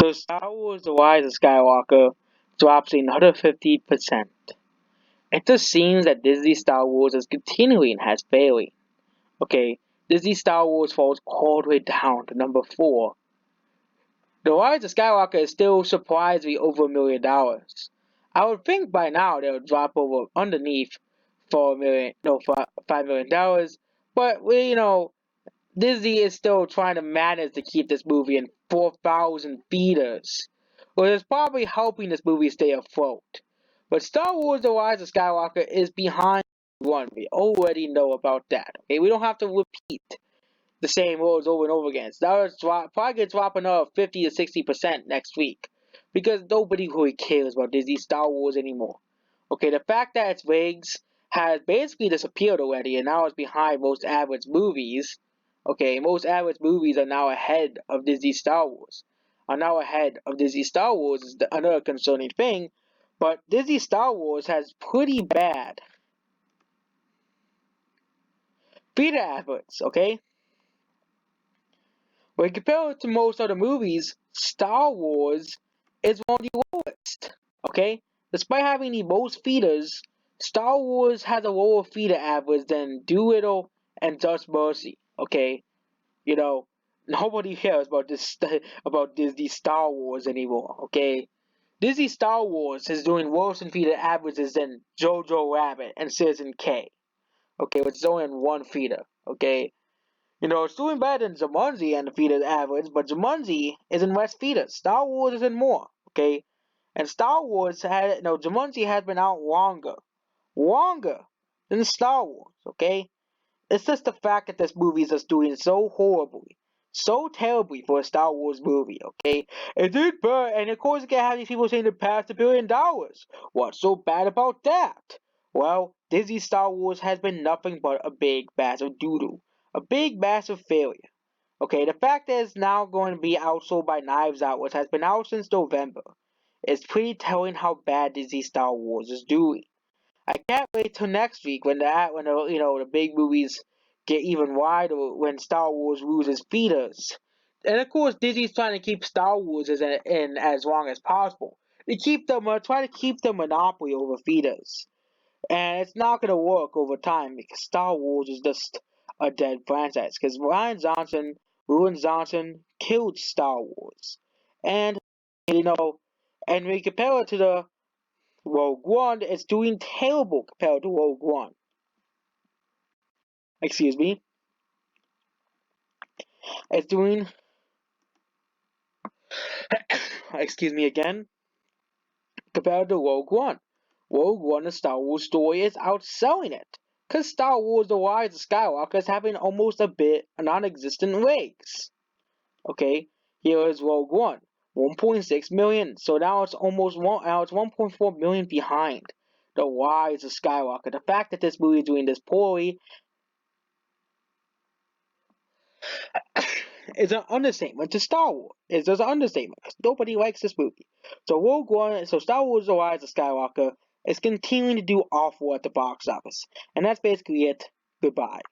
So Star Wars The Rise of Skywalker drops another 50%. It just seems that Disney Star Wars is continuing has failing. Okay, Disney Star Wars falls all the way down to number 4. The Rise of Skywalker is still surprisingly over $1 million. I would think by now they'll drop over underneath $4 million, no, $5 million. But Disney is still trying to manage to keep this movie in 4,000 theaters, which is probably helping this movie stay afloat. But Star Wars The Rise of Skywalker is behind one. We already know about that. Okay, we don't have to repeat the same words over and over again. Star Wars probably gonna drop another 50 to 60% next week because nobody really cares about Disney Star Wars anymore. Okay, the fact that its ratings has basically disappeared already and now it's behind most average movies. Okay, most average movies are now ahead of Disney Star Wars. Are now ahead of Disney Star Wars is another concerning thing, but Disney Star Wars has pretty bad theater adverts. Okay, when compared to most other movies, Star Wars is one of the lowest. Okay, despite having the most theaters, Star Wars has a lower theater average than Doolittle and Just Mercy. Okay, you know, nobody cares about this about Disney Star Wars anymore. Okay, Disney Star Wars is doing worse in theater averages than Jojo Rabbit and Citizen K. Okay, which is only in one theater. Okay, it's doing better than Jumanji and the theater average, but Jumanji is in less theaters. Star Wars is in more. Okay, and Star Wars had Jumanji has been out longer than Star Wars. Okay, it's just the fact that this movie is just doing so horribly, so terribly for a Star Wars movie, okay? It did bad, and of course you can have these people saying it passed $1 billion. What's so bad about that? Well, Disney Star Wars has been nothing but a big massive doo-doo. A big massive failure. Okay, the fact that it's now going to be outsold by Knives Out, which has been out since November, is pretty telling how bad Disney Star Wars is doing. I can't wait till next week when the big movies get even wider when Star Wars loses theaters. And of course Disney's trying to keep Star Wars in as long as possible. They keep them try to keep the monopoly over theaters. And it's not gonna work over time because Star Wars is just a dead franchise. Because Ruin Johnson killed Star Wars. And you know and we compare it to the Rogue One is doing terrible compared to Rogue One. Excuse me. It's doing, excuse me again, compared to Rogue One. Rogue One, the Star Wars story, is outselling it. Because Star Wars The Rise of Skywalker is having almost a bit non-existent legs. Okay, here is Rogue One. 1.6 million. So now it's now it's 1.4 million behind The Rise of Skywalker. The fact that this movie is doing this poorly is an understatement to Star Wars. It's just an understatement because nobody likes this movie. So Star Wars: The Rise of Skywalker is continuing to do awful at the box office, and that's basically it. Goodbye.